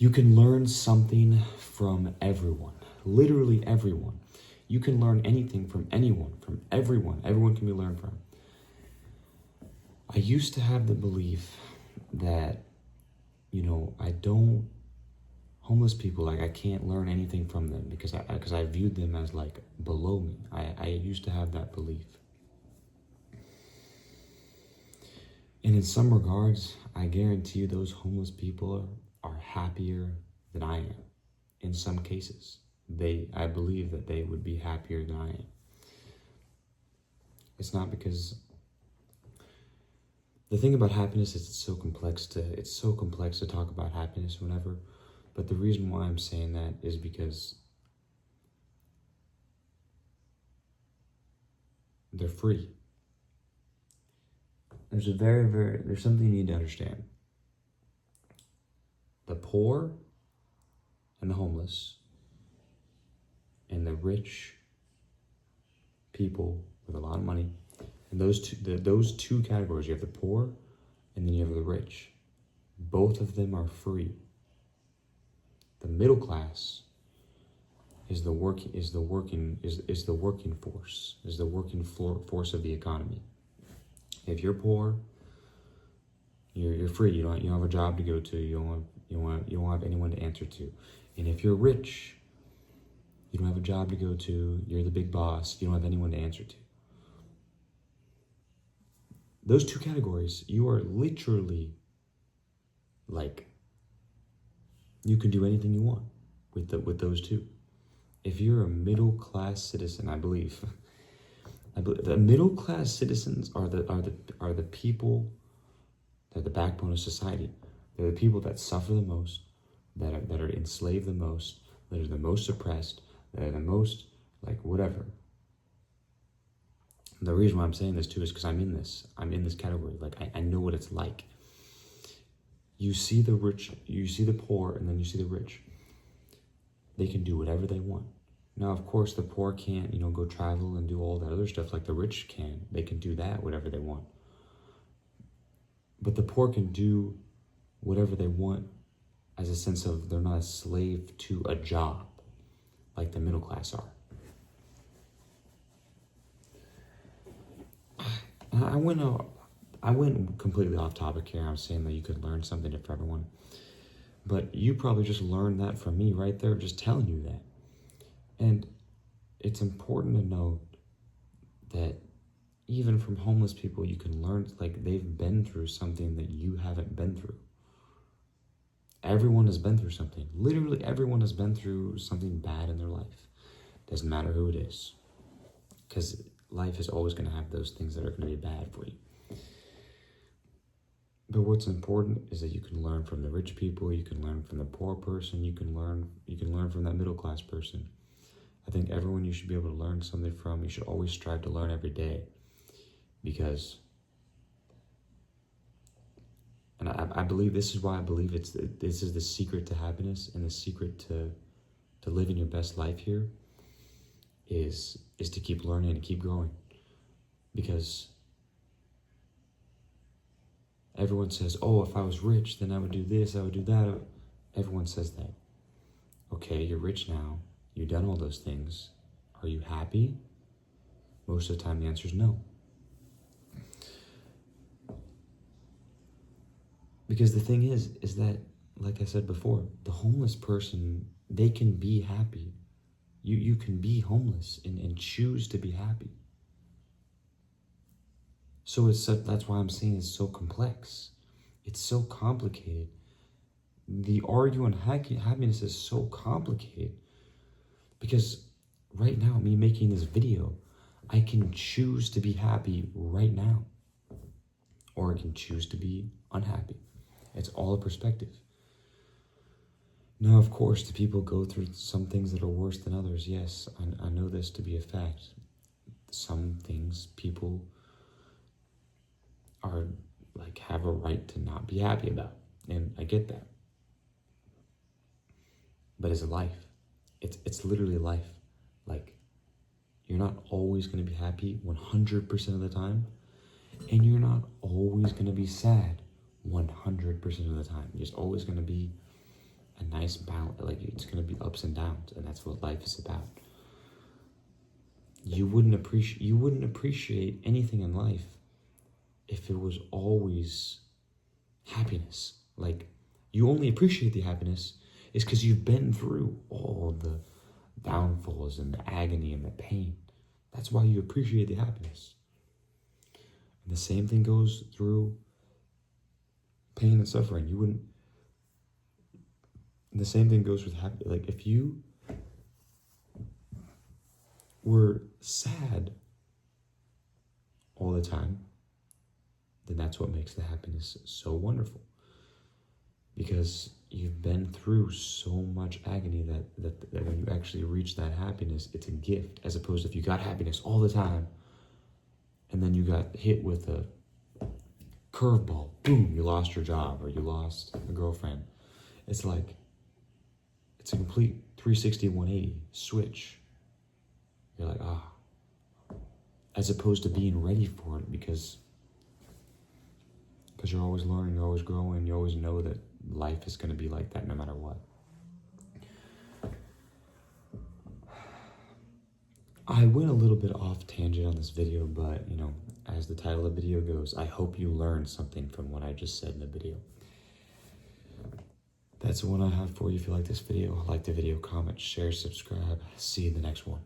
You can learn something from everyone, literally everyone. You can learn anything from anyone, from everyone. Everyone can be learned from. I used to have the belief that, homeless people, like I can't learn anything from them because I viewed them as like below me. I used to have that belief. And in some regards, I guarantee you those homeless people are happier than I am. In some cases, I believe that they would be happier than I am. It's not because the thing about happiness is it's so complex to talk about happiness whenever, but the reason why I'm saying that is because they're free. There's something you need to understand. The poor and the homeless and the rich people with a lot of money, and those two categories, you have the poor and then you have the rich. Both of them are free. The middle class is the working force of the economy. If you're poor, you're free. You don't have a job to go to. You don't have anyone to answer to. And if you're rich, you don't have a job to go to. You're the big boss. You don't have anyone to answer to. Those two categories, you are literally like, you can do anything you want with those two. If you're a middle class citizen, I believe the middle class citizens are the people. They're the backbone of society. They're the people that suffer the most, that are enslaved the most, that are the most oppressed, that are the most like whatever. The reason why I'm saying this too is because I'm in this category. Like I know what it's like. You see the rich, you see the poor, and then you see the rich. They can do whatever they want. Now, of course, the poor can't, go travel and do all that other stuff like the rich can. They can do that, whatever they want. But the poor can do whatever they want as a sense of they're not a slave to a job like the middle class are. I went completely off topic here. I'm saying that you could learn something for everyone. But you probably just learned that from me right there, just telling you that. And it's important to note that even from homeless people, you can learn, like they've been through something that you haven't been through. Everyone has been through something. Literally everyone has been through something bad in their life. Doesn't matter who it is. Because life is always going to have those things that are going to be bad for you. But what's important is that you can learn from the rich people, you can learn from the poor person, you can learn from that middle class person. I think everyone you should be able to learn something from. You should always strive to learn every day. Because, and I believe this is why I believe this is the secret to happiness and the secret to living your best life here is to keep learning and keep growing. Because everyone says, oh, if I was rich, then I would do this, I would do that. Everyone says that. Okay, you're rich now. You've done all those things. Are you happy? Most of the time, the answer is no. Because the thing is that, like I said before, the homeless person, they can be happy. You can be homeless and choose to be happy. So that's why I'm saying it's so complex. It's so complicated. The argument on happiness is so complicated because right now, me making this video, I can choose to be happy right now, or I can choose to be unhappy. It's all a perspective. Now, of course, the people go through some things that are worse than others. Yes, I know this to be a fact. Some things people are like have a right to not be happy about, and I get that. But it's a life. It's literally life. Like, you're not always going to be happy 100% of the time, and you're not always going to be sad 100% of the time. There's always going to be a nice balance. Like, it's going to be ups and downs, and that's what life is about. You wouldn't appreciate anything in life if it was always happiness. Like, you only appreciate the happiness is because you've been through all the downfalls and the agony and the pain. That's why you appreciate the happiness. And the same thing goes through pain and suffering. The same thing goes with happiness. Like, if you were sad all the time, then that's what makes the happiness so wonderful. Because you've been through so much agony that when you actually reach that happiness, it's a gift. As opposed to if you got happiness all the time, and then you got hit with a curveball, boom, you lost your job, or you lost a girlfriend. It's like, it's a complete 360, 180 switch. You're like, as opposed to being ready for it, because you're always learning, you're always growing, you always know that life is going to be like that no matter what. I went a little bit off tangent on this video, but, as the title of the video goes, I hope you learned something from what I just said in the video. That's the one I have for you. If you like this video, like the video, comment, share, subscribe. See you in the next one.